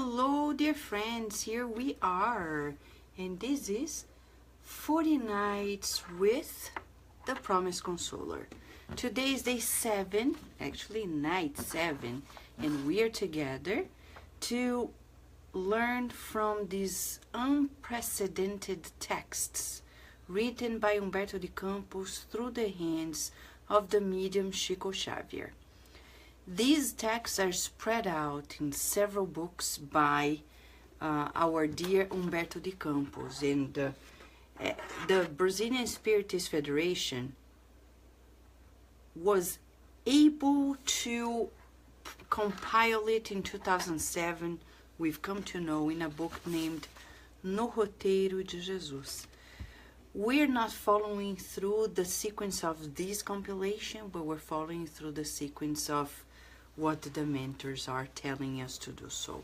Hello, dear friends, here we are, and this is 40 Nights with the Promised Consoler. Today is day 7, actually night 7, and we are together to learn from these unprecedented texts written by Humberto de Campos through the hands of the medium Chico Xavier. These texts are spread out in several books by our dear Humberto de Campos, and the Brazilian Spiritist Federation was able to compile it in 2007, we've come to know, in a book named No Roteiro de Jesus. We're not following through the sequence of this compilation, but we're following through the sequence of what the mentors are telling us to do so.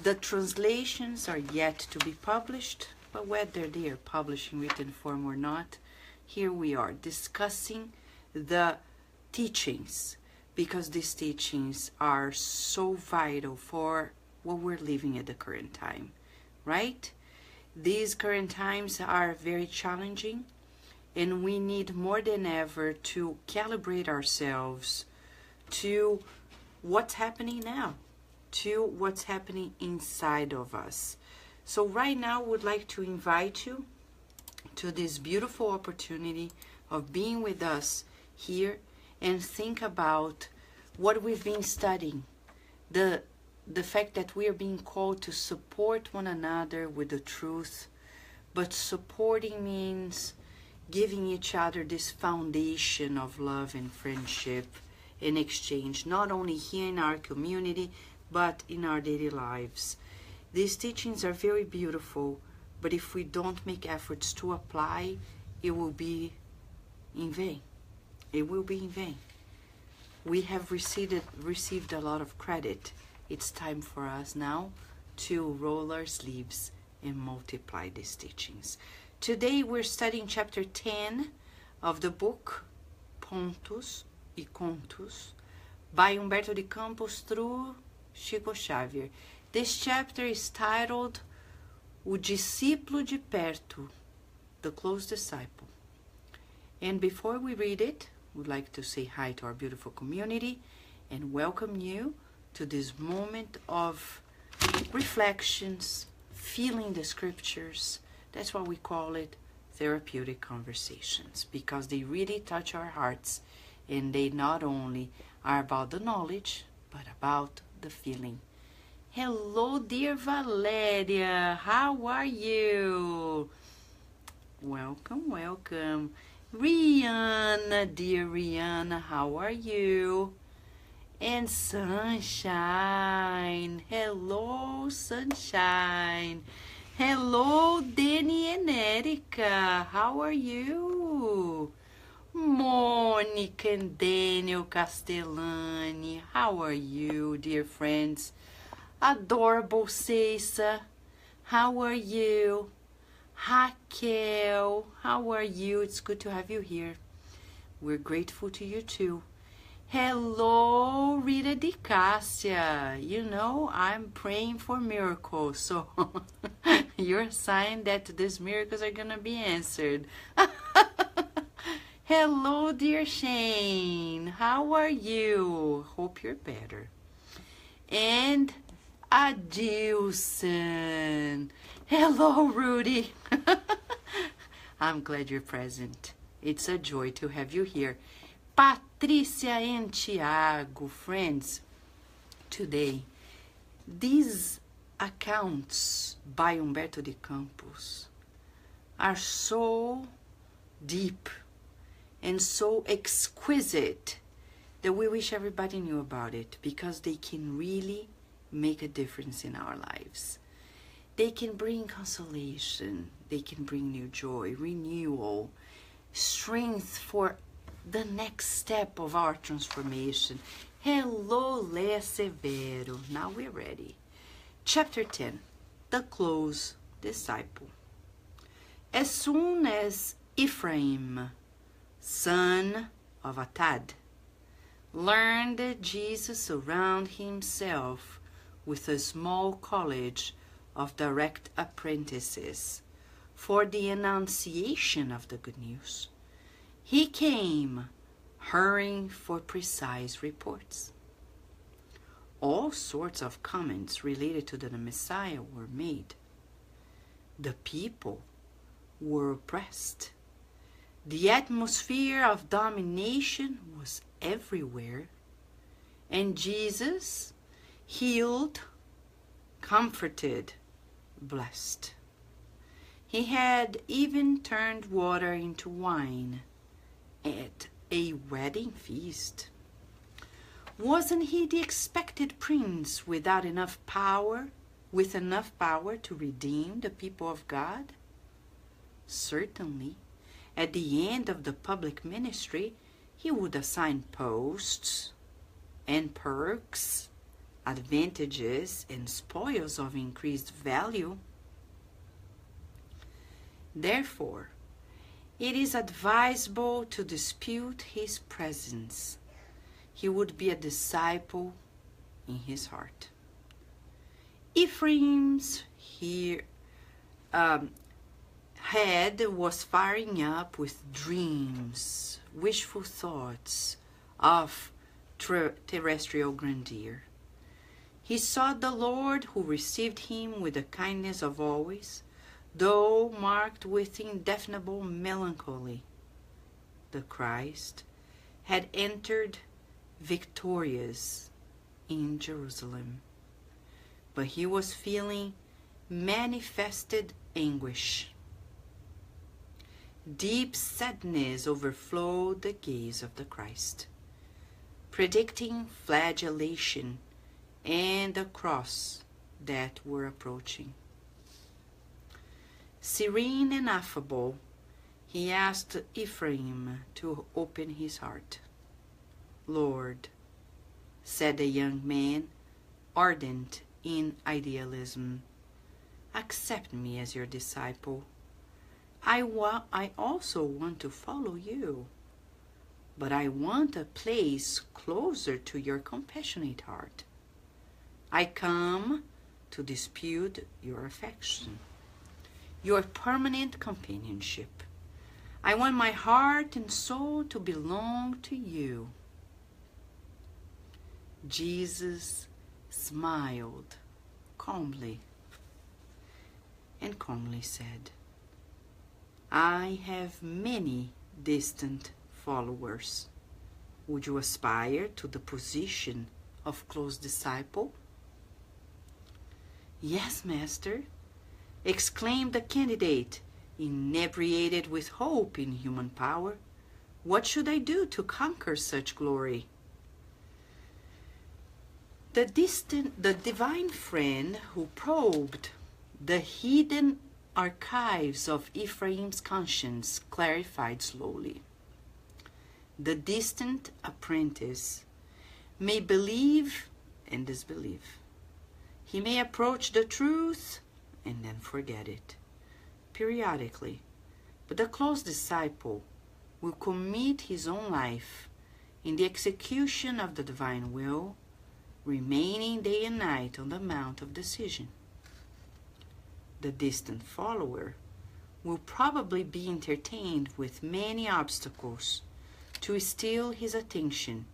The translations are yet to be published, but whether they are published in written form or not, here we are discussing the teachings, because these teachings are so vital for what we're living at the current time, right? These current times are very challenging, and we need more than ever to calibrate ourselves to what's happening now, to what's happening inside of us. So right now, I would like to invite you to this beautiful opportunity of being with us here and think about what we've been studying, the fact that we are being called to support one another with the truth, but supporting means giving each other this foundation of love and friendship and exchange, not only here in our community, but in our daily lives. These teachings are very beautiful, but if we don't make efforts to apply, it will be in vain. It will be in vain. We have received a lot of credit. It's time for us now to roll our sleeves and multiply these teachings. Today we're studying chapter 10 of the book Pontos e Contos by Humberto de Campos through Chico Xavier. This chapter is titled O Discípulo de Perto, the Close Disciple. And before we read it, we'd like to say hi to our beautiful community and welcome you to this moment of reflections, feeling the scriptures. That's why we call it therapeutic conversations, because they really touch our hearts, and they not only are about the knowledge, but about the feeling. Hello, dear Valeria. How are you? Welcome, welcome. Rihanna, dear Rihanna, how are you? And Sunshine. Hello, Sunshine. Hello, Danny and Erica. How are you? Monica and Daniel Castellani, how are you, dear friends? Adorable Cesa, how are you? Raquel, how are you? It's good to have you here. We're grateful to you too. Hello, Rita Di Cassia. You know, I'm praying for miracles, so you're a sign that these miracles are gonna be answered. Hello, dear Shane. How are you? Hope you're better. And Adilson. Hello, Rudy. I'm glad you're present. It's a joy to have you here. Patricia and Tiago, friends. Today, these accounts by Humberto de Campos are so deep and so exquisite that we wish everybody knew about it, because they can really make a difference in our lives. They can bring consolation, they can bring new joy, renewal, strength for the next step of our transformation. Hello, Lea Severo. Now we're ready. Chapter 10, The Close Disciple. As soon as Ephraim, son of Atad, learned that Jesus surrounded himself with a small college of direct apprentices for the annunciation of the good news. He came hurrying for precise reports. All sorts of comments related to the Messiah were made. The people were oppressed. The atmosphere of domination was everywhere, and Jesus healed, comforted, blessed. He had even turned water into wine at a wedding feast. Wasn't he the expected prince with enough power to redeem the people of God? Certainly, at the end of the public ministry, he would assign posts and perks, advantages and spoils of increased value. Therefore, it is advisable to dispute his presence. He would be a disciple in his heart. Ephraim's head was firing up with dreams, wishful thoughts of terrestrial grandeur. He sought the Lord, who received him with the kindness of always, though marked with indefinable melancholy. The Christ had entered victorious in Jerusalem, but he was feeling manifested anguish. Deep sadness overflowed the gaze of the Christ, predicting flagellation and the cross that were approaching. Serene and affable, he asked Ephraim to open his heart. "Lord," said the young man, ardent in idealism, "accept me as your disciple. I also want to follow you, but I want a place closer to your compassionate heart. I come to dispute your affection, your permanent companionship. I want my heart and soul to belong to you." Jesus smiled calmly and calmly said, "I have many distant followers. Would you aspire to the position of close disciple?" "Yes, Master," exclaimed the candidate, inebriated with hope in human power. "What should I do to conquer such glory?" The divine friend who probed the hidden archives of Ephraim's conscience clarified slowly. The distant apprentice may believe and disbelieve. He may approach the truth and then forget it, periodically, but the close disciple will commit his own life in the execution of the divine will, remaining day and night on the mount of decision. The distant follower will probably be entertained with many obstacles to steal his attention,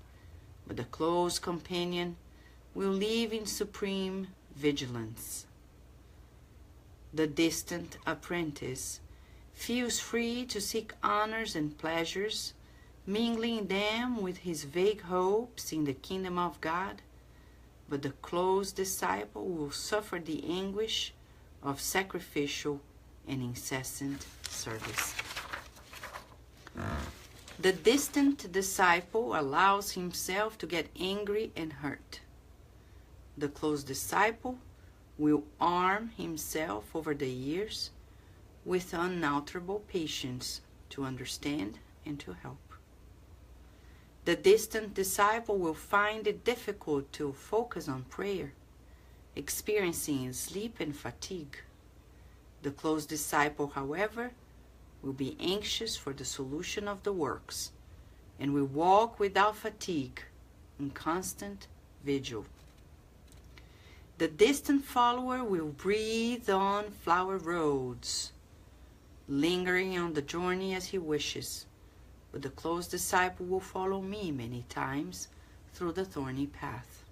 but the close companion will live in supreme vigilance. The distant apprentice feels free to seek honors and pleasures, mingling them with his vague hopes in the kingdom of God, but the close disciple will suffer the anguish of sacrificial and incessant service. The distant disciple allows himself to get angry and hurt. The close disciple will arm himself over the years with unalterable patience to understand and to help. The distant disciple will find it difficult to focus on prayer, experiencing sleep and fatigue. The close disciple, however, will be anxious for the solution of the works and will walk without fatigue in constant vigil. The distant follower will breathe on flower roads, lingering on the journey as he wishes, but the close disciple will follow me many times through the thorny path.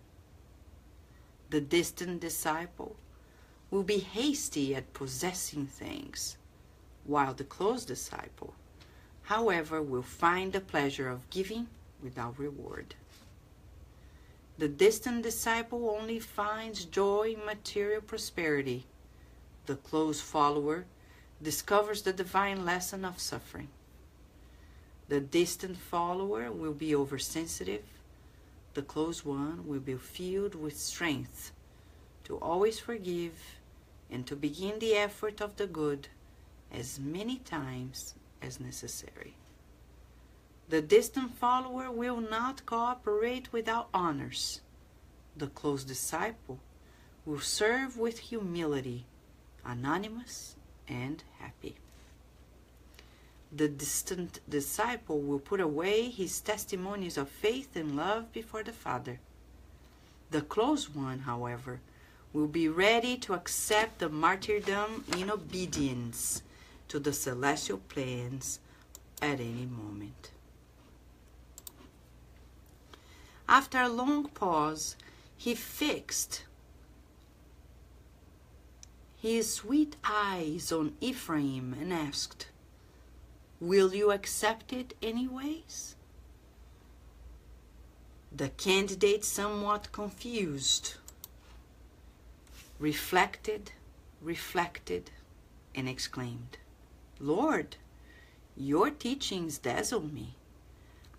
The distant disciple will be hasty at possessing things, while the close disciple, however, will find the pleasure of giving without reward. The distant disciple only finds joy in material prosperity. The close follower discovers the divine lesson of suffering. The distant follower will be oversensitive. The close one will be filled with strength to always forgive and to begin the effort of the good as many times as necessary. The distant follower will not cooperate without honors. The close disciple will serve with humility, anonymous and happy. The distant disciple will put away his testimonies of faith and love before the Father. The close one, however, will be ready to accept the martyrdom in obedience to the celestial plans at any moment. After a long pause, he fixed his sweet eyes on Ephraim and asked, "Will you accept it anyways?" The candidate, somewhat confused, reflected, and exclaimed, "Lord, your teachings dazzle me.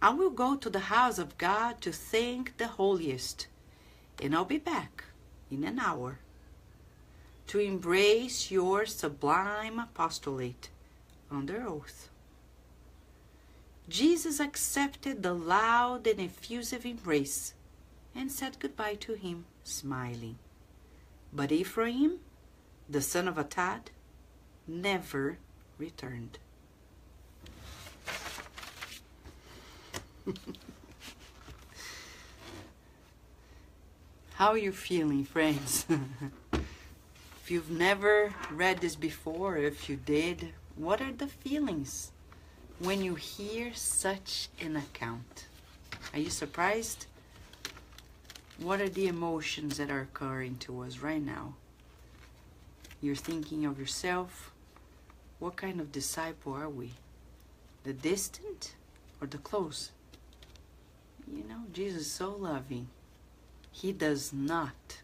I will go to the house of God to thank the holiest, and I'll be back in an hour to embrace your sublime apostolate under oath." Jesus accepted the loud and effusive embrace and said goodbye to him, smiling. But Ephraim, the son of Attad, never returned. How are you feeling, friends? If you've never read this before, if you did, what are the feelings when you hear such an account? Are you surprised? What are the emotions that are occurring to us right now? You're thinking of yourself. What kind of disciple are we? The distant or the close? You know, Jesus is so loving. He does not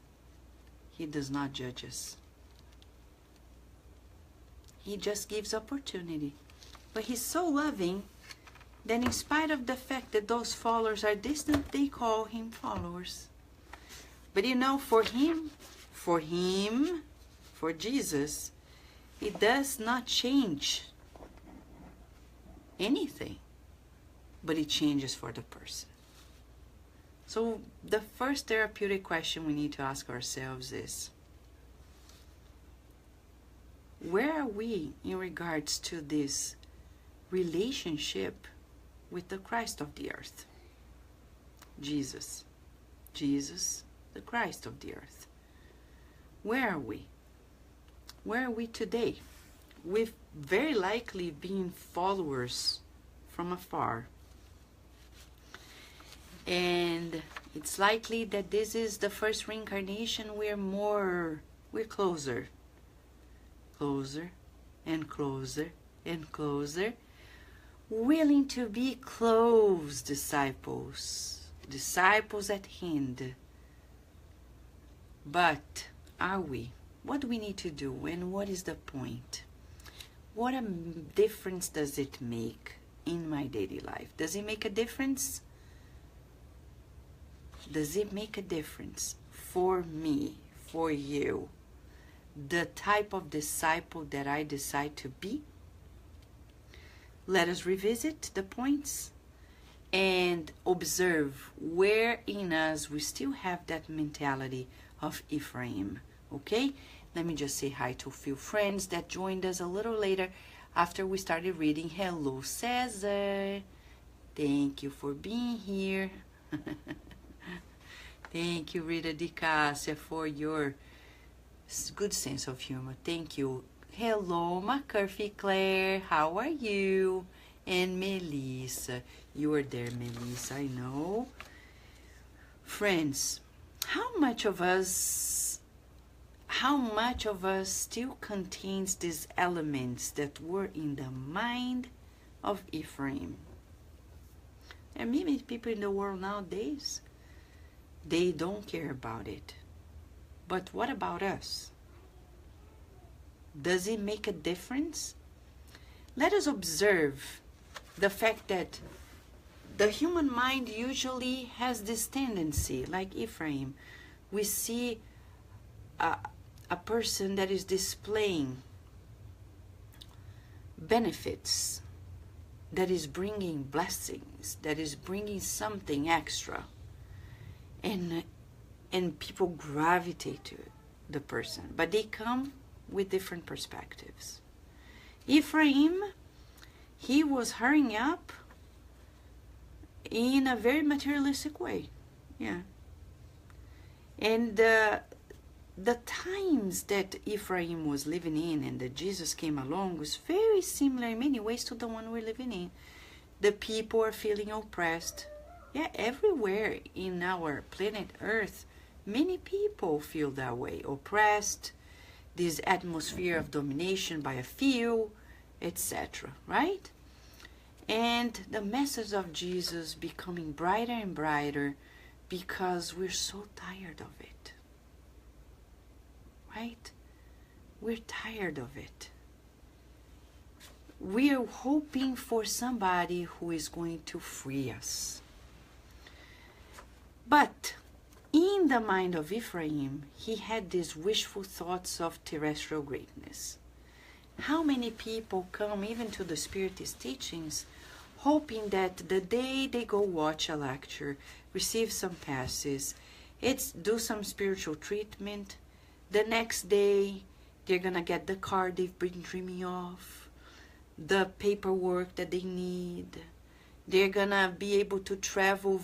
judge us. He just gives opportunity. But he's so loving that in spite of the fact that those followers are distant, they call him followers. But you know, for Jesus, it does not change anything, but it changes for the person. So the first therapeutic question we need to ask ourselves is, where are we in regards to this relationship with the Christ of the earth? Jesus, the Christ of the earth. Where are we? Where are we today? We've very likely been followers from afar. And it's likely that this is the first reincarnation. We're closer and closer and closer, willing to be close disciples at hand. But are we? What do we need to do, and what is the point? What a difference does it make in my daily life? Does it make a difference? Does it make a difference for me, for you, the type of disciple that I decide to be? Let us revisit the points and observe where in us we still have that mentality of Ephraim. Okay? Let me just say hi to a few friends that joined us a little later after we started reading. Hello, Cesar. Thank you for being here. Thank you, Rita Di Cassia, for your good sense of humor. Thank you. Hello, McCurfy Claire. How are you? And Melissa. You are there, Melissa, I know. Friends, how much of us still contains these elements that were in the mind of Ephraim? And many people in the world nowadays, they don't care about it. But what about us? Does it make a difference? Let us observe the fact that the human mind usually has this tendency, like Ephraim. We see a person that is displaying benefits, that is bringing blessings, that is bringing something extra. And people gravitate to the person, but they come with different perspectives. Ephraim, he was hurrying up in a very materialistic way. Yeah. And the times that Ephraim was living in and that Jesus came along was very similar in many ways to the one we're living in. The people are feeling oppressed. Yeah, everywhere in our planet Earth, many people feel that way, oppressed, this atmosphere of domination by a few, etc., right? And the message of Jesus becoming brighter and brighter because we're so tired of it, right? We're tired of it. We are hoping for somebody who is going to free us. But in the mind of Ephraim, he had these wishful thoughts of terrestrial greatness. How many people come even to the Spiritist teachings hoping that the day they go watch a lecture, receive some passes, do some spiritual treatment, the next day they're going to get the car they've been dreaming of, the paperwork that they need, they're going to be able to travel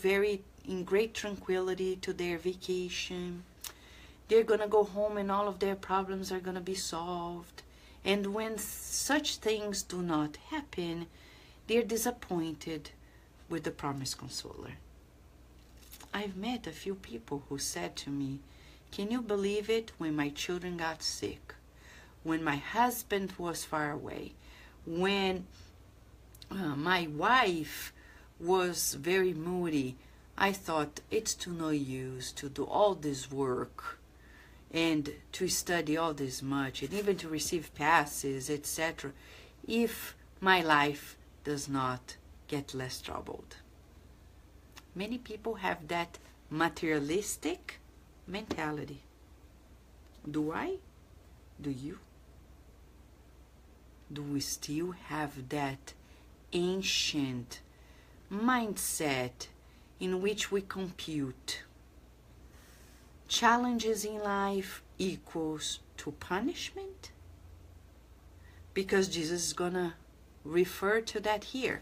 in great tranquility to their vacation. They're going to go home and all of their problems are going to be solved. And when such things do not happen, they're disappointed with the promised consoler. I've met a few people who said to me, "Can you believe it? When my children got sick, when my husband was far away, when my wife was very moody, I thought it's to no use to do all this work and to study all this much and even to receive passes, etc., if my life does not get less troubled." Many people have that materialistic mentality. Do I? Do you? Do we still have that ancient mindset in which we compute challenges in life equals to punishment? Because Jesus is gonna refer to that here.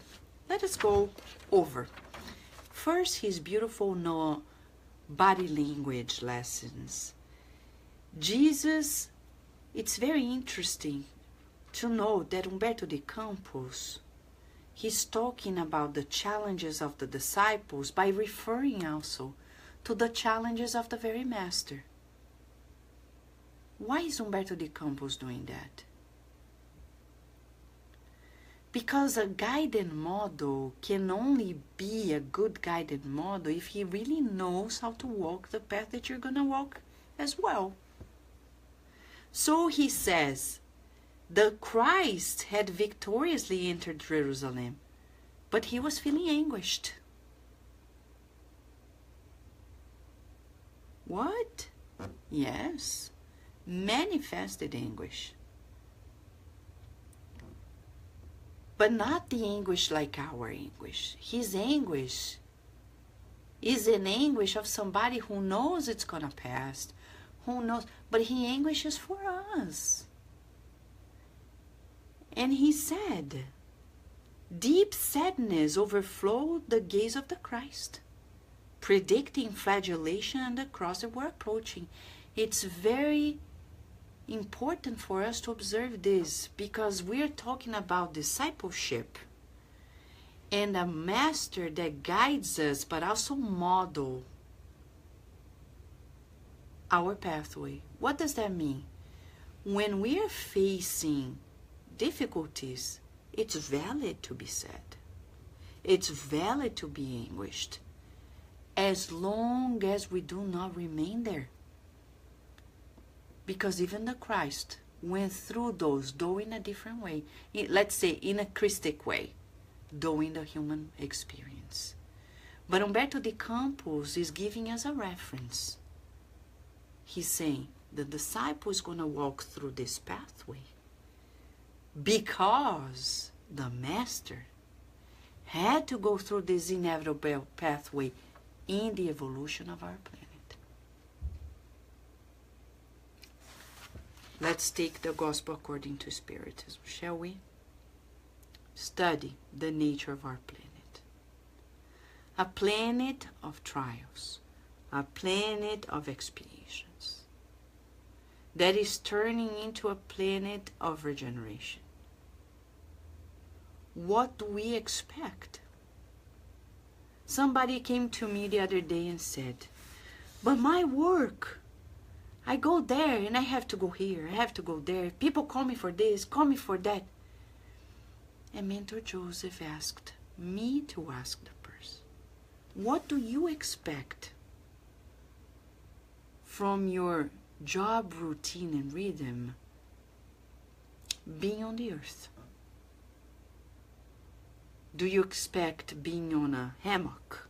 Let us go over. First, his beautiful body language lessons. Jesus, it's very interesting to know that Humberto de Campos, he's talking about the challenges of the disciples by referring also to the challenges of the very master. Why is Humberto de Campos doing that? Because a guided model can only be a good guided model if he really knows how to walk the path that you're going to walk as well. So he says, the Christ had victoriously entered Jerusalem, but he was feeling anguished. What? Yes, manifested anguish. But not the anguish like our anguish. His anguish is an anguish of somebody who knows it's going to pass, who knows, but he anguishes for us. And he said, deep sadness overflowed the gaze of the Christ. predicting flagellation and the cross that we're approaching. It's very important for us to observe this, because we're talking about discipleship and a master that guides us but also model our pathway. What does that mean? When we are facing difficulties, it's valid to be sad. It's valid to be anguished, as long as we do not remain there. Because even the Christ went through those, though in a different way. Let's say in a Christic way, though in the human experience. But Humberto de Campos is giving us a reference. He's saying the disciple is going to walk through this pathway because the master had to go through this inevitable pathway in the evolution of our planet. Let's take the gospel according to Spiritism, shall we? Study the nature of our planet. A planet of trials, a planet of expiations, that is turning into a planet of regeneration. What do we expect? Somebody came to me the other day and said, but my work, I go there and I have to go here, I have to go there. People call me for this, call me for that. And Mentor Joseph asked me to ask the person, what do you expect from your job routine and rhythm being on the earth? Do you expect being on a hammock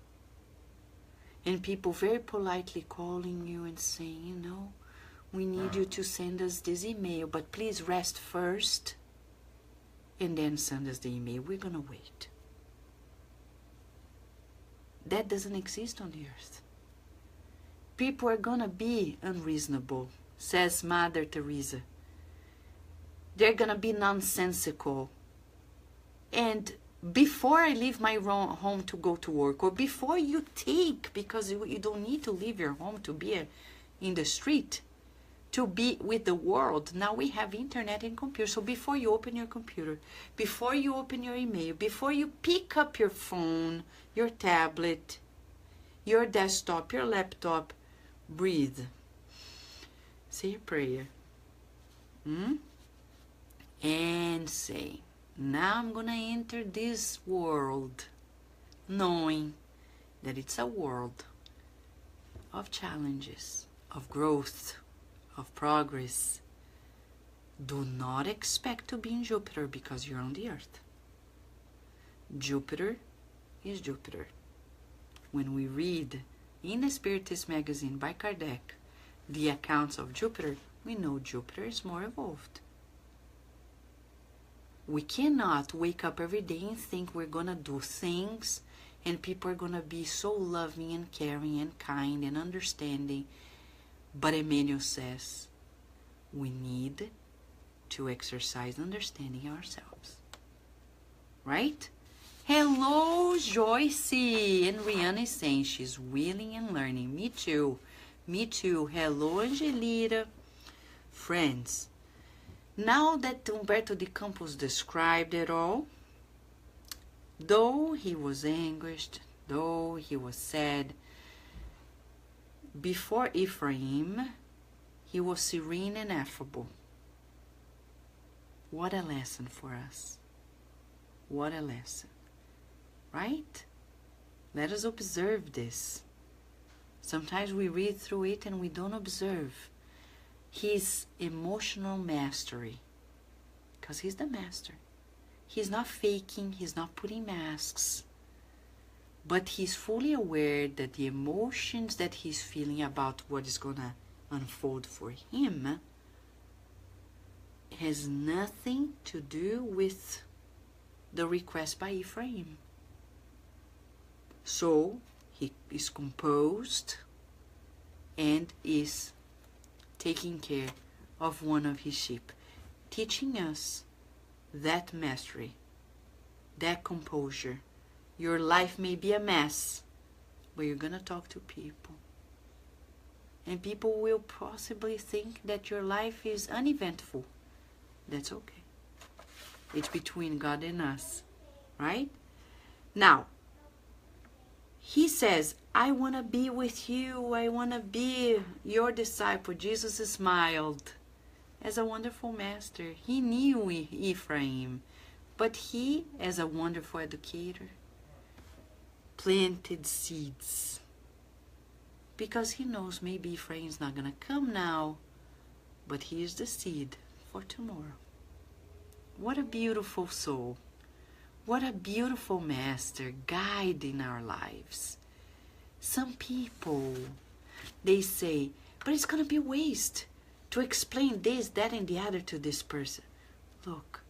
and people very politely calling you and saying, you know, we need you to send us this email, but please rest first and then send us the email. We're going to wait. That doesn't exist on the earth. People are going to be unreasonable, says Mother Teresa. They're going to be nonsensical. And before I leave my home to go to work, or before you take, because you don't need to leave your home to be in the street, to be with the world. Now we have internet and computer. So before you open your computer, before you open your email, before you pick up your phone, your tablet, your desktop, your laptop, breathe. Say a prayer. And say, now I'm going to enter this world knowing that it's a world of challenges, of growth, of progress. Do not expect to be in Jupiter because you're on the earth. Jupiter is Jupiter. When we read in the Spiritist magazine by Kardec the accounts of Jupiter, we know Jupiter is more evolved. We cannot wake up every day and think we're going to do things and people are going to be so loving and caring and kind and understanding. But Emmanuel says we need to exercise understanding ourselves. Right? Hello, Joyce. And Rihanna is saying she's willing and learning. Me too. Me too. Hello, Angelita. Friends, now that Humberto de Campos described it all, though he was anguished, though he was sad, before Ephraim, he was serene and affable. What a lesson for us. What a lesson. Right? Let us observe this. Sometimes we read through it and we don't observe his emotional mastery. Because he's the master. He's not faking, he's not putting masks. But he's fully aware that the emotions that he's feeling about what is going to unfold for him has nothing to do with the request by Ephraim. So he is composed and is taking care of one of his sheep, teaching us that mastery, that composure. Your life may be a mess, but you're going to talk to people. And people will possibly think that your life is uneventful. That's okay. It's between God and us, right? Now, he says, I want to be with you. I want to be your disciple. Jesus smiled as a wonderful master. He knew Ephraim, but he, as a wonderful educator, planted seeds. Because he knows maybe Ephraim's not going to come now, but here's the seed for tomorrow. What a beautiful soul. What a beautiful master guiding our lives. Some people, they say, but it's going to be waste to explain this, that, and the other to this person. Look,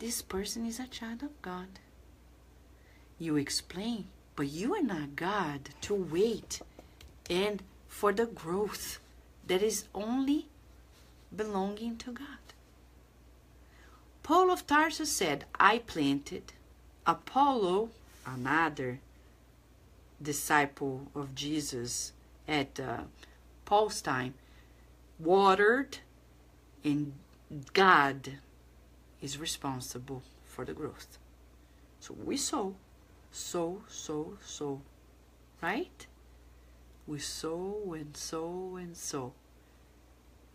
this person is a child of God. You explain, but you are not God to wait and for the growth that is only belonging to God. Paul of Tarsus said, I planted. Apollo, another disciple of Jesus at Paul's time, watered, and God is responsible for the growth. So we sow, right? We sow and sow and sow.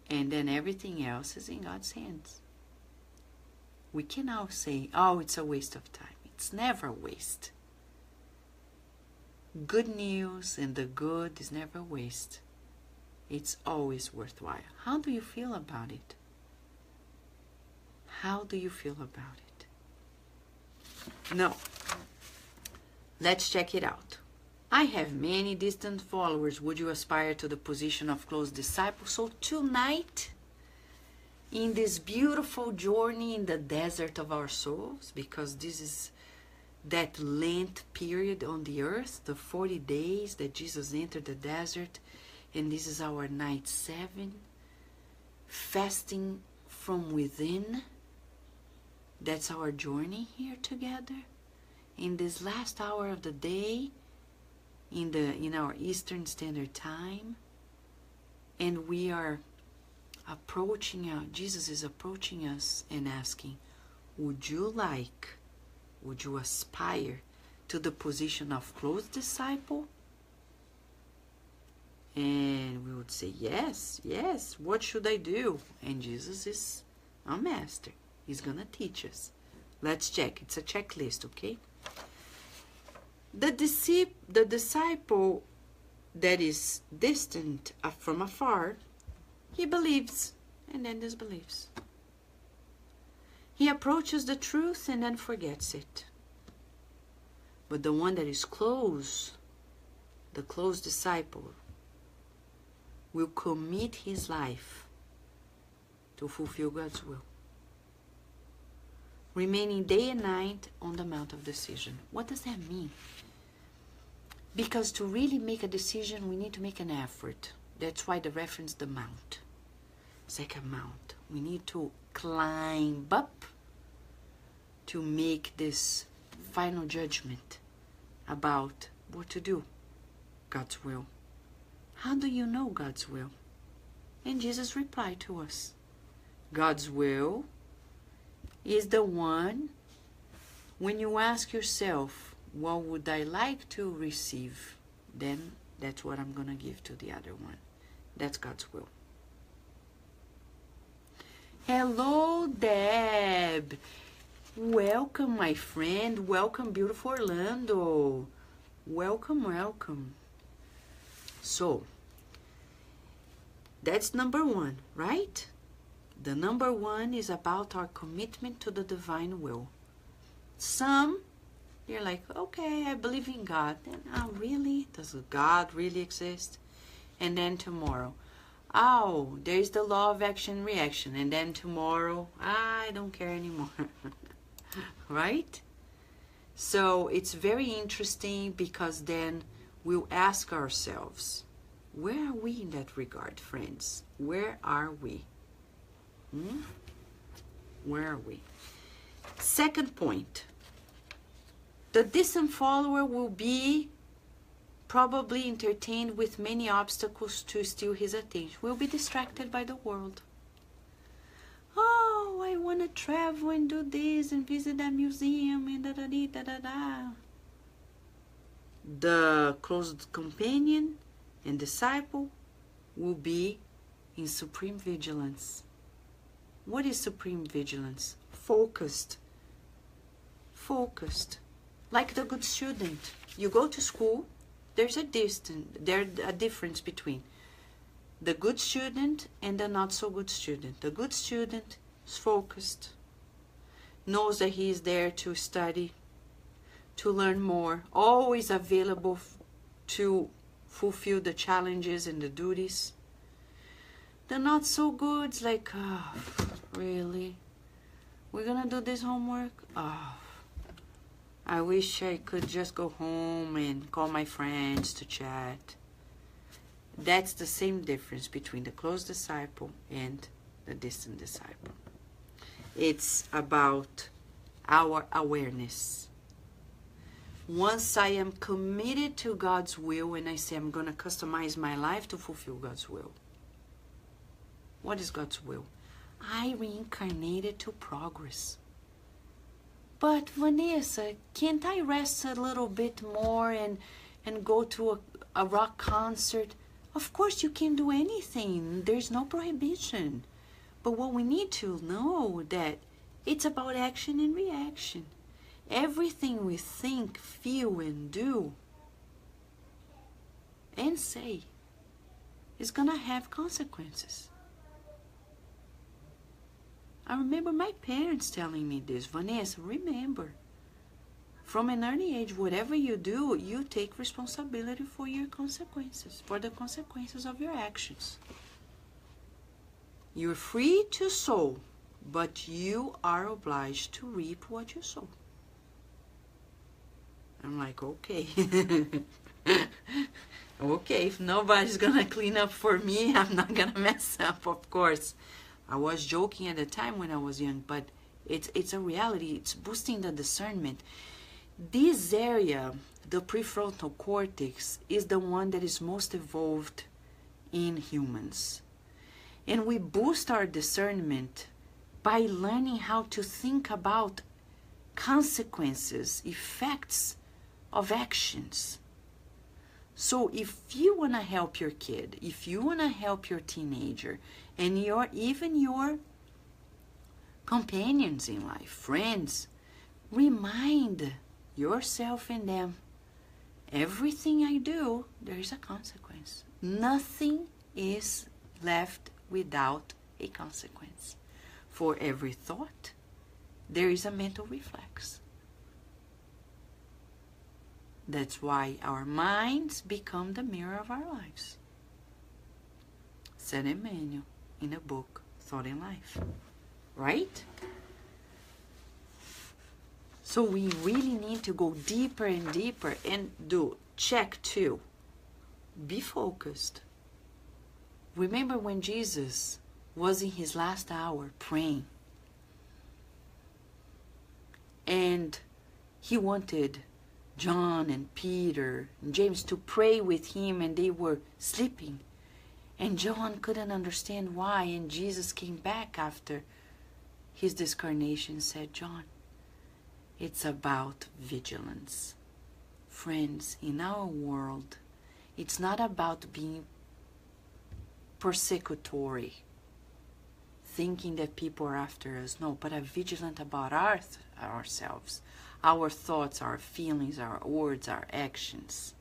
And then everything else is in God's hands. We can now say, oh, it's a waste of time. It's never a waste. Good news and the good is never a waste. It's always worthwhile. How do you feel about it? How do you feel about it? No. Let's check it out. I have many distant followers. Would you aspire to the position of close disciple? So tonight, in this beautiful journey in the desert of our souls, because this is that Lent period on the earth, the 40 days that Jesus entered the desert, and this is our night 7, fasting from within. That's our journey here together. In this last hour of the day, in our Eastern Standard Time, and we are approaching out. Jesus is approaching us and asking, would you aspire to the position of close disciple? And we would say, yes, what should I do? And Jesus is a master. He's going to teach us. Let's check. It's a checklist, okay? The disciple that is distant from afar, he believes and then disbelieves. He approaches the truth and then forgets it. But the one that is close, the close disciple, will commit his life to fulfill God's will, remaining day and night on the Mount of Decision. What does that mean? Because to really make a decision, we need to make an effort. That's why the reference, the mount. It's like a mount. We need to climb up to make this final judgment about what to do. God's will. How do you know God's will? And Jesus replied to us. God's will is the one when you ask yourself, what would I like to receive? Then that's what I'm going to give to the other one. That's God's will. Hello, Deb. Welcome, my friend. Welcome, beautiful Orlando. Welcome. So, that's number 1, right? The number 1 is about our commitment to the divine will. Some, you're like, okay, I believe in God. And, oh, really? Does God really exist? And then tomorrow, oh, there's the law of action and reaction. And then tomorrow, I don't care anymore. Right? So it's very interesting because then we'll ask ourselves, where are we in that regard, friends? Where are we? Where are we? Second point. The distant follower will be probably entertained with many obstacles to steal his attention. Will be distracted by the world. Oh, I want to travel and do this and visit that museum and da-da-dee-da-da-da. The close companion and disciple will be in supreme vigilance. What is supreme vigilance? Focused. Focused. Like the good student. You go to school, there's a difference between the good student and the not so good student. The good student is focused, knows that he is there to study, to learn more, always available to fulfill the challenges and the duties. The not so good's like, oh, really? We're gonna do this homework? Oh, I wish I could just go home and call my friends to chat. That's the same difference between the close disciple and the distant disciple. It's about our awareness. Once I am committed to God's will and I say I'm going to customize my life to fulfill God's will. What is God's will? I reincarnated to progress. But Vanessa, can't I rest a little bit more and go to a rock concert? Of course you can do anything. There's no prohibition. But what we need to know that it's about action and reaction. Everything we think, feel, and do and say is going to have consequences. I remember my parents telling me this. Vanessa, remember, from an early age, whatever you do, you take responsibility for your consequences, for the consequences of your actions. You're free to sow, but you are obliged to reap what you sow. I'm like, okay. Okay, if nobody's gonna clean up for me, I'm not gonna mess up, of course. I was joking at the time when I was young, but it's a reality. It's boosting the discernment. This area, the prefrontal cortex, is the one that is most evolved in humans. And we boost our discernment by learning how to think about consequences, effects of actions. So if you want to help your kid, if you want to help your teenager, and even your companions in life, friends, remind yourself and them, everything I do, there is a consequence. Nothing is left without a consequence. For every thought, there is a mental reflex. That's why our minds become the mirror of our lives. Said Emmanuel in a book, Thought in Life. Right? So we really need to go deeper and deeper and do check 2. Be focused. Remember when Jesus was in his last hour praying, and he wanted John and Peter and James to pray with him, and they were sleeping. And John couldn't understand why, and Jesus came back after his discarnation and said, John, it's about vigilance. Friends, in our world, it's not about being persecutory, thinking that people are after us. No, but are vigilant about ourselves, our thoughts, our feelings, our words, our actions.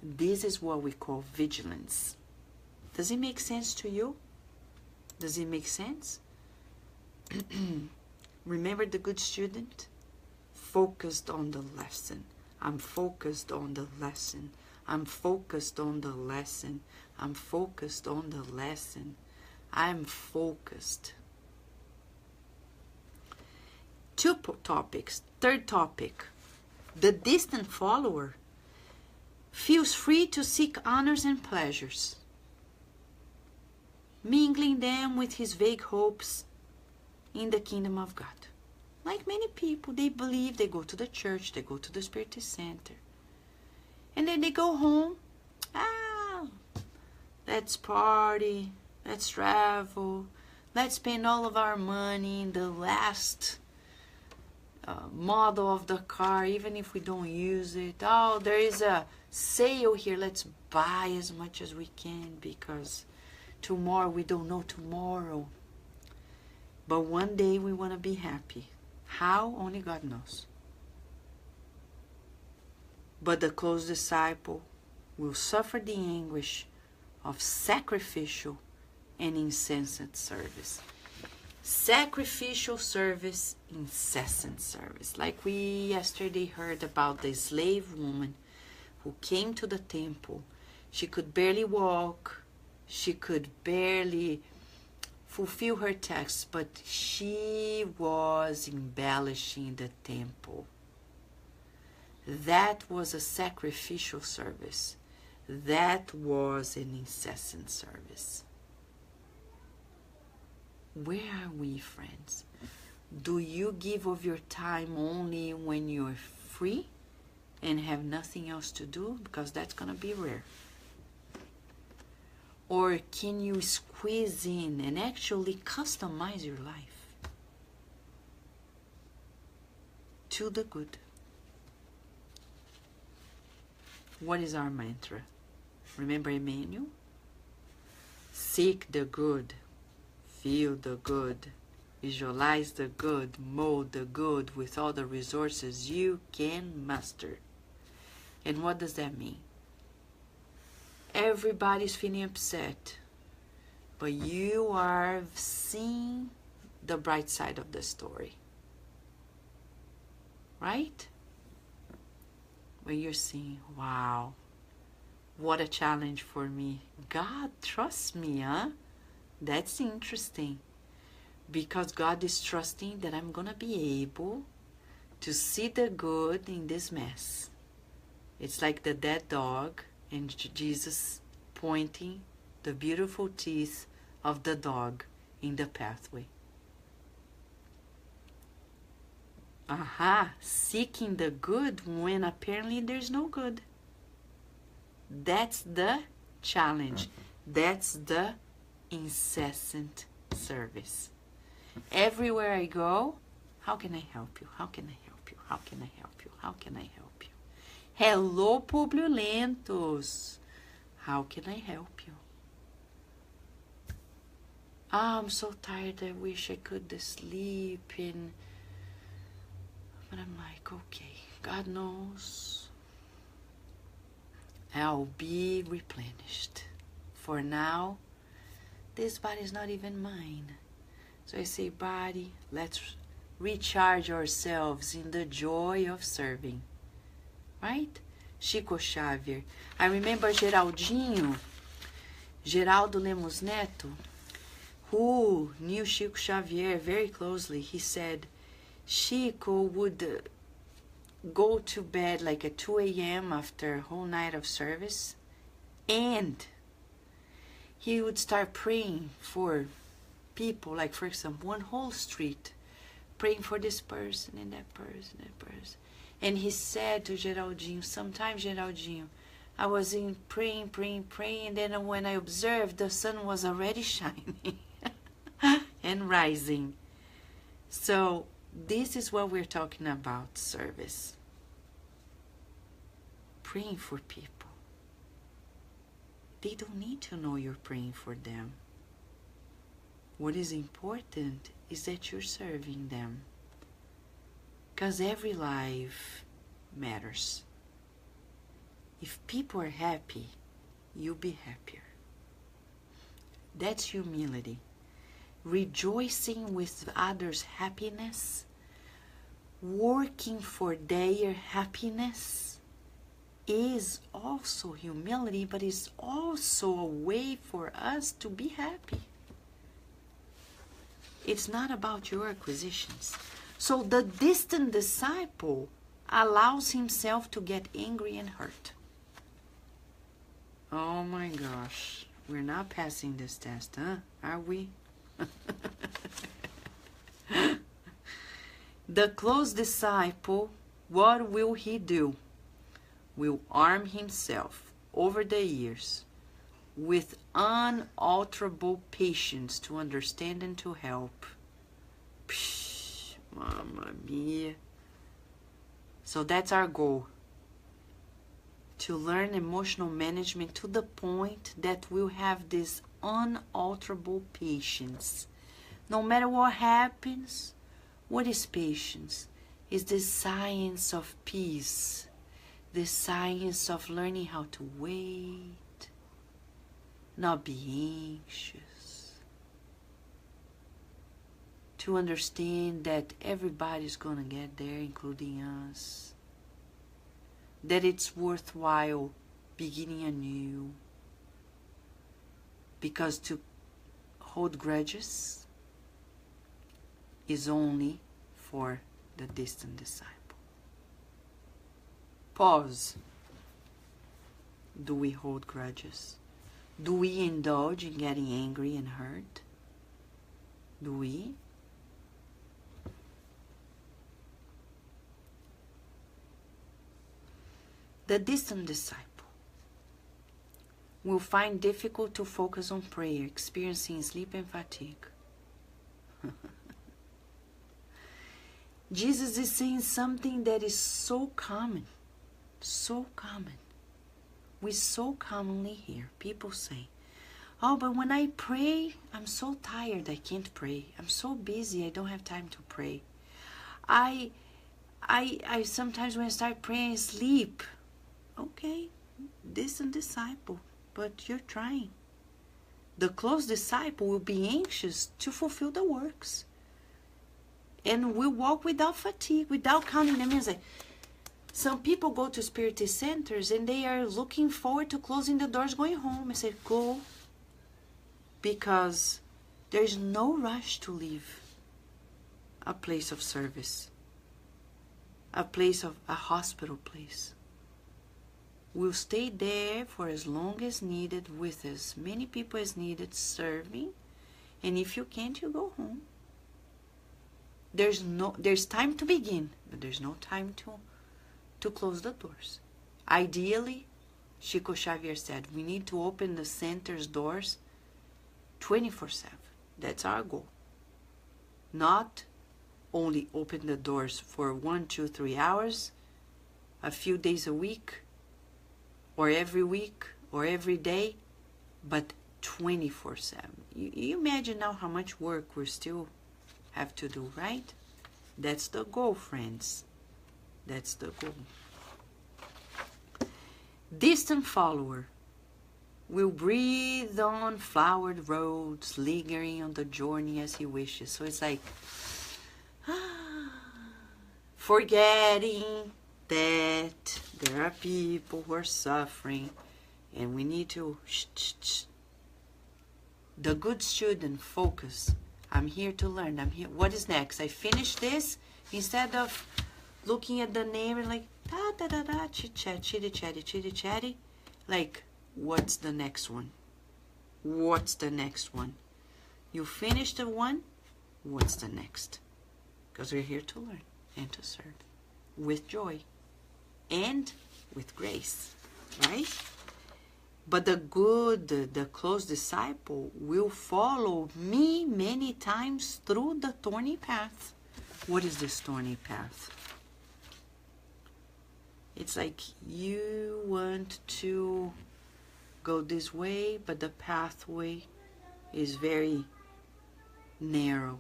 This is what we call vigilance. Does it make sense to you? Does it make sense? Remember the good student? Focused on the lesson. I'm focused on the lesson. I'm focused on the lesson. I'm focused on the lesson. I'm focused. 2 topics. 3rd topic. The distant follower feels free to seek honors and pleasures, mingling them with his vague hopes in the kingdom of God. Like many people, they believe, they go to the church, they go to the Spiritist Center, And then they go home. Let's party. Let's travel. Let's spend all of our money in the last model of the car, even if we don't use it. Oh, there is a sale here. Let's buy as much as we can because tomorrow, we don't know tomorrow. But one day we want to be happy. How? Only God knows. But the close disciple will suffer the anguish of sacrificial and incessant service. Sacrificial service, incessant service. Like we yesterday heard about the slave woman who came to the temple. She could barely walk. She could barely fulfill her tasks, but she was embellishing the temple. That was a sacrificial service. That was an incessant service. Where are we, friends? Do you give of your time only when you're free and have nothing else to do? Because that's going to be rare. Or can you squeeze in and actually customize your life to the good? What is our mantra? Remember Emmanuel? Seek the good, feel the good, visualize the good, mold the good with all the resources you can muster. And what does that mean? Everybody's feeling upset, but you are seeing the bright side of the story. Right? When you're seeing, wow, what a challenge for me. God trusts me, huh? That's interesting. Because God is trusting that I'm going to be able to see the good in this mess. It's like the dead dog and Jesus pointing the beautiful teeth of the dog in the pathway. Seeking the good when apparently there's no good. That's the challenge. That's the incessant service. Everywhere I go, how can I help you? How can I help you? How can I help you? How can I help you? Hello, Publilentos. How can I help you? I'm so tired. I wish I could sleep in. But I'm like, okay, God knows. I'll be replenished. For now, this body is not even mine. So I say, body, let's recharge ourselves in the joy of serving. Right? Chico Xavier. I remember Geraldinho, Geraldo Lemos Neto, who knew Chico Xavier very closely. He said, Chico would go to bed like at 2 a.m. after a whole night of service, and he would start praying for people, like for example, one whole street, praying for this person and that person, that person. And he said to Geraldinho, sometimes Geraldinho, I was in praying, and then when I observed, the sun was already shining and rising. So this is what we're talking about, service. Praying for people. They don't need to know you're praying for them. What is important is that you're serving them. Because every life matters. If people are happy, you'll be happier. That's humility. Rejoicing with others' happiness, working for their happiness is also humility, but it's also a way for us to be happy. It's not about your acquisitions. So the distant disciple allows himself to get angry and hurt. Oh my gosh, we're not passing this test, huh? Are we? The close disciple, what will he do? will arm himself over the years with unalterable patience to understand and to help. Psh, mamma mia. So that's our goal. To learn emotional management to the point that we'll have this unalterable patience. No matter what happens, what is patience? It's the science of peace, the science of learning how to wait, not be anxious, to understand that everybody's gonna get there, including us, that it's worthwhile beginning anew, because to hold grudges is only for the distant disciple. Pause. Do we hold grudges? Do we indulge in getting angry and hurt? Do we? The distant disciple will find difficult to focus on prayer, experiencing sleep and fatigue. Jesus is saying something that is so common, so common. We so commonly hear people say, oh, but when I pray, I'm so tired, I can't pray. I'm so busy, I don't have time to pray. I sometimes when I start praying, I sleep. Okay, distant disciple, but you're trying. The close disciple will be anxious to fulfill the works. And will walk without fatigue, without counting them. It's like, some people go to spiritist centers and they are looking forward to closing the doors, going home. I said, go. Because there's no rush to leave a place of service, a place of a hospital place. We'll stay there for as long as needed, with as many people as needed, serving. And if you can't, you go home. There's time to begin, but there's no time to close the doors. Ideally, Chico Xavier said, we need to open the center's doors 24/7. That's our goal. Not only open the doors for 1, 2, 3 hours, a few days a week, or every week, or every day, but 24/7. You imagine now how much work we're still have to do, right? That's the goal, friends. That's the goal. Distant follower will breathe on flowered roads, lingering on the journey as he wishes. So it's like, forgetting that there are people who are suffering, and we need to The good student focus. I'm here to learn. I'm here. What is next? I finish this. Instead of looking at the name and like, da-da-da-da, chit-chat, chitty-chatty, chitty-chatty. Like, what's the next one? What's the next one? You finish the one, what's the next? Because we're here to learn and to serve with joy and with grace, right? But the close disciple will follow me many times through the thorny path. What is this thorny path? It's like you want to go this way, but the pathway is very narrow,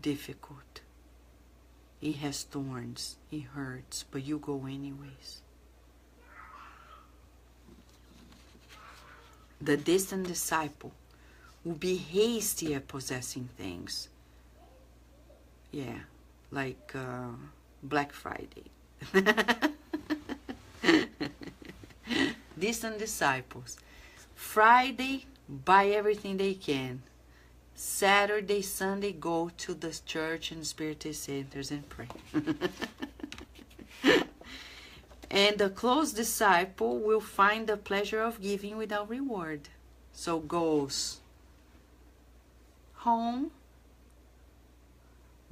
difficult. It has thorns, it hurts, but you go anyways. The distant disciple will be hasty at possessing things. Yeah, like Black Friday. Distant disciples. Friday, buy everything they can. Saturday, Sunday, go to the church and spiritist centers and pray. And the close disciple will find the pleasure of giving without reward. So goes home,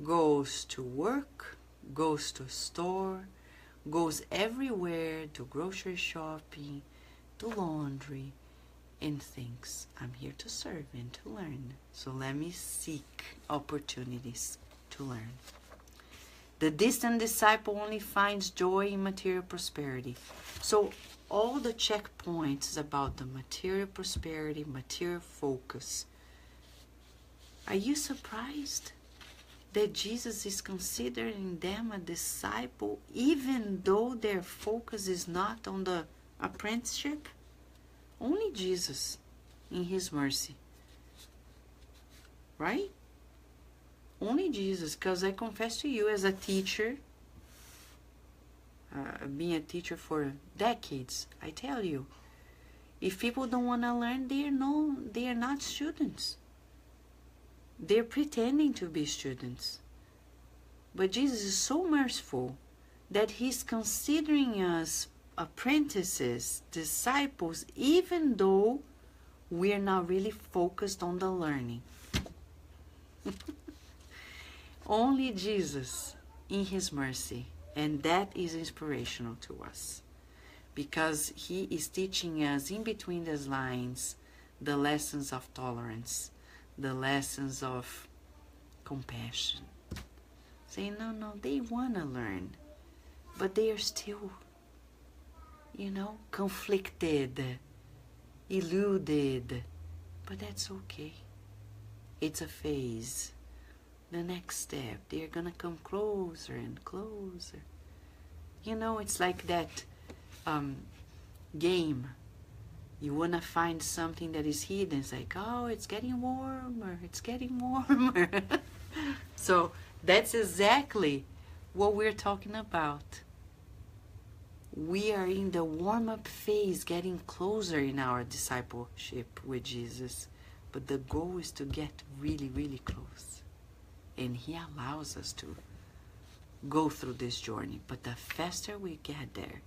goes to work, goes to store, goes everywhere, to grocery shopping, to laundry, and thinks, I'm here to serve and to learn. So let me seek opportunities to learn. The distant disciple only finds joy in material prosperity. So all the checkpoints about the material prosperity, material focus. Are you surprised that Jesus is considering them a disciple even though their focus is not on the apprenticeship? Only Jesus in his mercy. Right? Only Jesus, because I confess to you as a teacher, being a teacher for decades, I tell you, if people don't want to learn, they are not students. They're pretending to be students. But Jesus is so merciful that he's considering us apprentices, disciples, even though we're not really focused on the learning. Only Jesus in his mercy, and that is inspirational to us, because he is teaching us in between these lines the lessons of tolerance, the lessons of compassion. Saying, no, they want to learn, but they are still, conflicted, eluded. But that's okay. It's a phase. The next step, they're going to come closer and closer. It's like that game. You want to find something that is hidden. It's like, oh, it's getting warmer. It's getting warmer. So that's exactly what we're talking about. We are in the warm-up phase, getting closer in our discipleship with Jesus. But the goal is to get really, really close. And he allows us to go through this journey. But the faster we get there,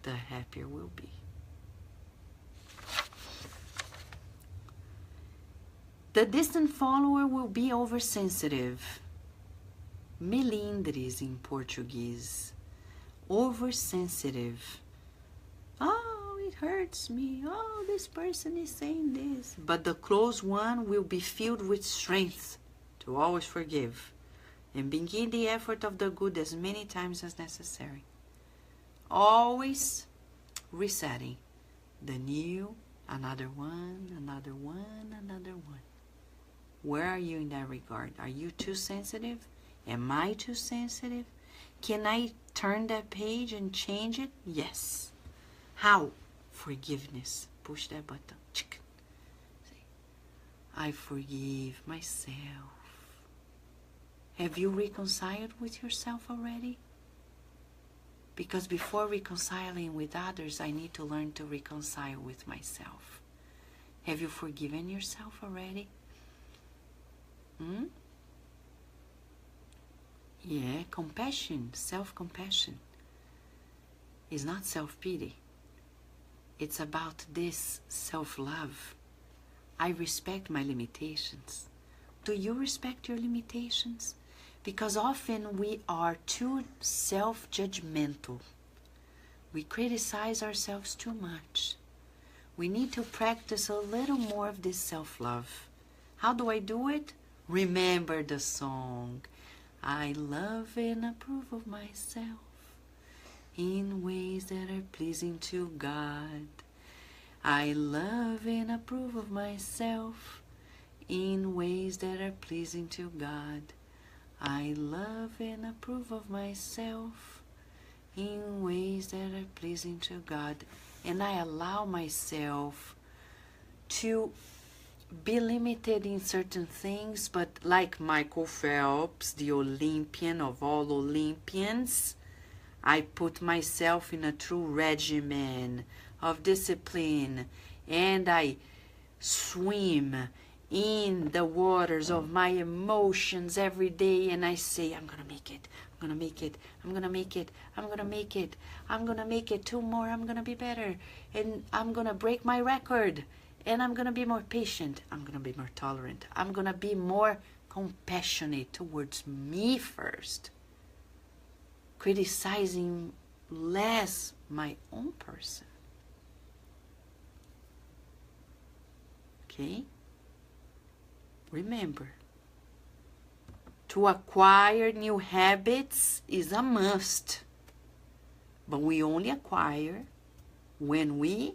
the happier we'll be. The distant follower will be oversensitive. Melindres in Portuguese. Oversensitive. Oh, it hurts me. Oh, this person is saying this. But the close one will be filled with strength to always forgive and begin the effort of the good as many times as necessary. Always resetting the new, another one, another one, another one. Where are you in that regard? Are you too sensitive? Am I too sensitive? Can I turn that page and change it? Yes. How? Forgiveness. Push that button. I forgive myself. Have you reconciled with yourself already? Because before reconciling with others, I need to learn to reconcile with myself. Have you forgiven yourself already? Yeah, compassion, self-compassion is not self-pity. It's about this self-love. I respect my limitations. Do you respect your limitations? Because often we are too self-judgmental. We criticize ourselves too much. We need to practice a little more of this self-love. How do I do it? Remember the song. I love and approve of myself in ways that are pleasing to God. I love and approve of myself in ways that are pleasing to God. I love and approve of myself in ways that are pleasing to God. And I allow myself to be limited in certain things, but like Michael Phelps, the Olympian of all Olympians, I put myself in a true regimen of discipline, and I swim in the waters of my emotions every day, and I say, I'm gonna make it, I'm gonna make it, I'm gonna make it, I'm gonna make it, I'm gonna make it, 2 more, I'm gonna be better, and I'm gonna break my record, and I'm gonna be more patient, I'm gonna be more tolerant, I'm gonna be more compassionate towards me first. Criticizing less my own person. Okay? Remember, to acquire new habits is a must, but we only acquire when we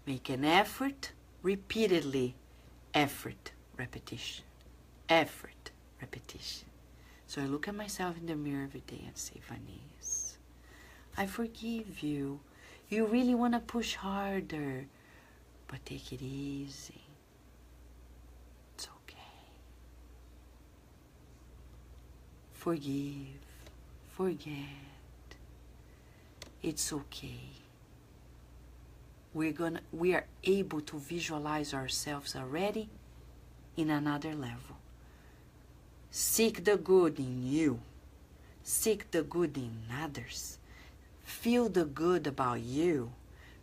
make an effort repeatedly. Effort, repetition. Effort, repetition. So I look at myself in the mirror every day and say, Vanice, I forgive you. You really want to push harder, but take it easy. It's okay. Forgive, forget. It's okay. We are able to visualize ourselves already in another level. Seek the good in you. Seek the good in others. Feel the good about you.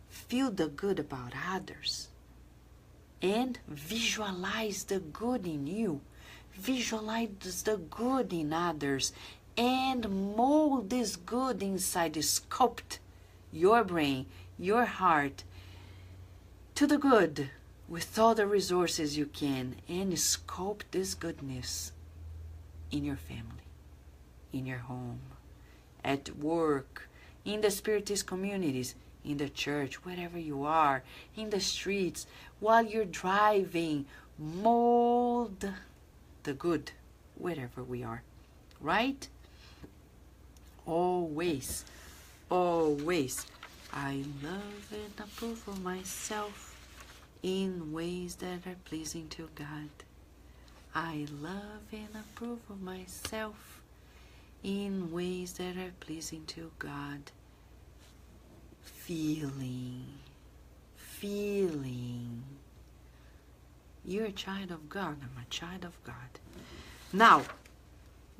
Feel the good about others. And visualize the good in you. Visualize the good in others. And mold this good inside. Sculpt your brain, your heart, to the good with all the resources you can, and sculpt this goodness in your family, in your home, at work, in the Spiritist communities, in the church, wherever you are, in the streets, while you're driving. Mold the good wherever we are, right? Always, always. I love and approve of myself in ways that are pleasing to God. I love and approve of myself in ways that are pleasing to God. Feeling. You're a child of God. I'm a child of God. Now,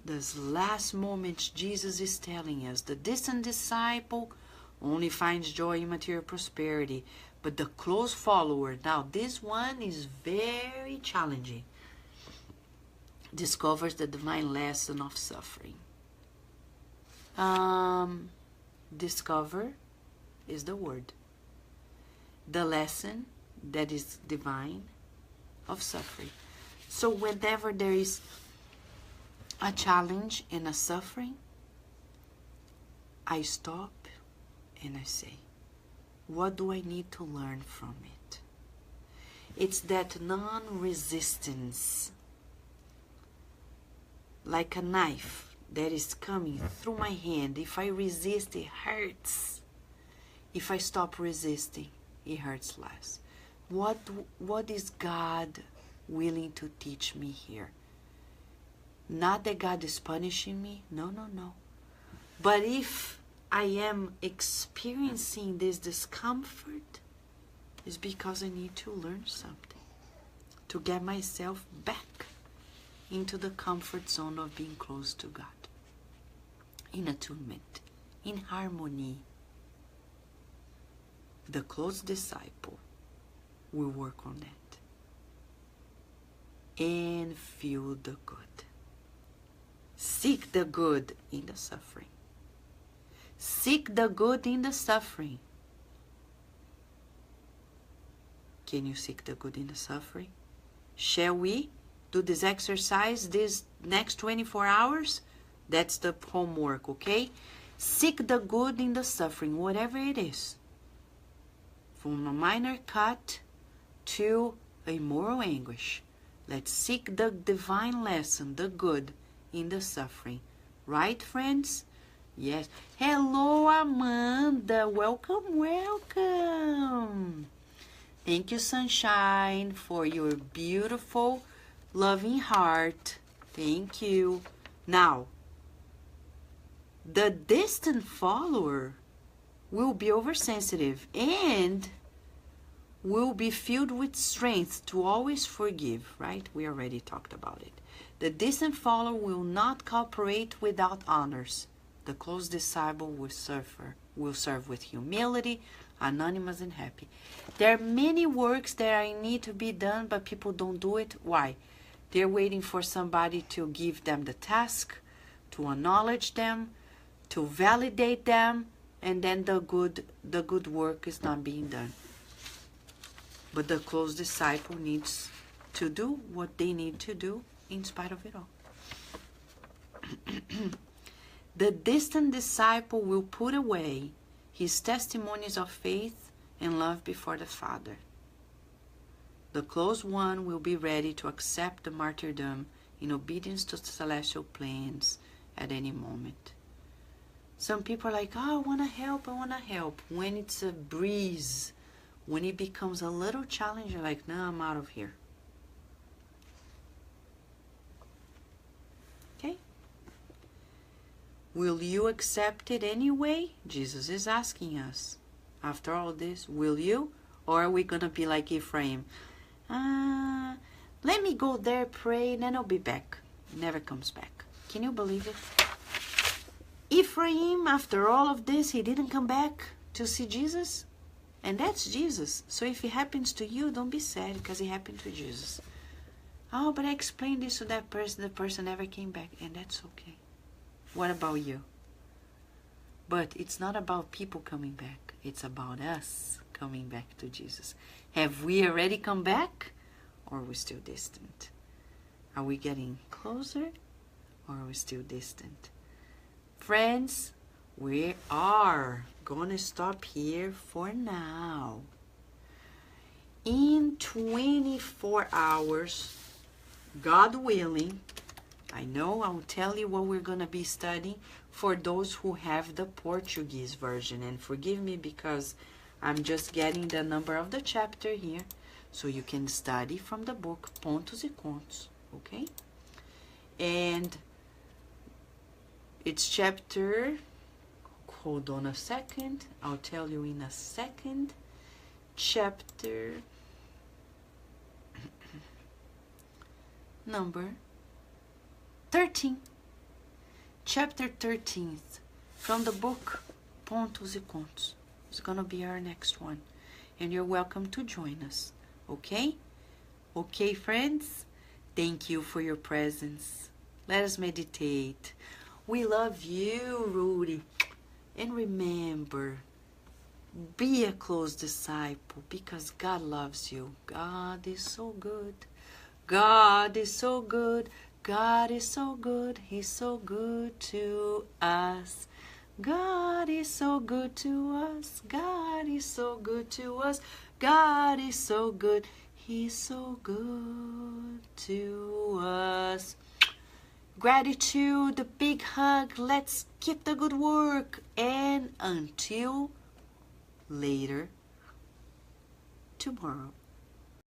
this last moment Jesus is telling us, the distant disciple only finds joy in material prosperity, but the close follower, now this one is very challenging, discovers the divine lesson of suffering. Discover is the word. The lesson that is divine of suffering. So whenever there is a challenge and a suffering, I stop and I say, what do I need to learn from it? It's that non-resistance, like a knife that is coming through my hand. If I resist, it hurts. If I stop resisting, it hurts less. What is God willing to teach me here? Not that God is punishing me. No. But if I am experiencing this discomfort, it's because I need to learn something. To get myself back into the comfort zone of being close to God. In attunement. In harmony. The close disciple will work on that. And feel the good. Seek the good in the suffering. Seek the good in the suffering. Can you seek the good in the suffering? Shall we do this exercise this next 24 hours? That's the homework, okay? Seek the good in the suffering, whatever it is. From a minor cut to a moral anguish. Let's seek the divine lesson, the good in the suffering. Right, friends? Yes. Hello, Amanda. Welcome. Thank you, Sunshine, for your beautiful, loving heart. Thank you. Now, the distant follower will be oversensitive and will be filled with strength to always forgive, right? We already talked about it. The distant follower will not cooperate without honors. The close disciple will serve with humility, anonymous and happy. There are many works that need to be done, but people don't do it. Why? They're waiting for somebody to give them the task, to acknowledge them, to validate them, and then the good work is not being done. But the close disciple needs to do what they need to do in spite of it all. The distant disciple will put away his testimonies of faith and love before the Father. The close one will be ready to accept the martyrdom in obedience to celestial plans at any moment. Some people are like, oh, I want to help. When it's a breeze, when it becomes a little challenge, you're like, no, I'm out of here. Okay? Will you accept it anyway? Jesus is asking us. After all this, will you? Or are we going to be like Ephraim? Let me go there, pray, then I'll be back. Never comes back. Can you believe it? Ephraim, after all of this, he didn't come back to see Jesus. And that's Jesus. So if it happens to you, don't be sad because it happened to Jesus. Oh, but I explained this to that person. The person never came back. And that's okay. What about you? But it's not about people coming back. It's about us coming back to Jesus. Have we already come back? Or are we still distant? Are we getting closer? Or are we still distant? Friends, we are going to stop here for now. In 24 hours, God willing, I know I'll tell you what we're going to be studying for those who have the Portuguese version. And forgive me because I'm just getting the number of the chapter here so you can study from the book Pontos e Contos, okay? And it's chapter, hold on a second, I'll tell you in a second, chapter number 13. Chapter 13 from the book Pontos e Contos. It's going to be our next one. And you're welcome to join us. Okay? Okay, friends? Thank you for your presence. Let us meditate. We love you, Rudy. And remember, be a close disciple because God loves you. God is so good. God is so good. God is so good. He's so good to us. God is so good to us. God is so good to us. God is so good. He's so good to us. Gratitude, a big hug. Let's keep the good work. And until later, tomorrow.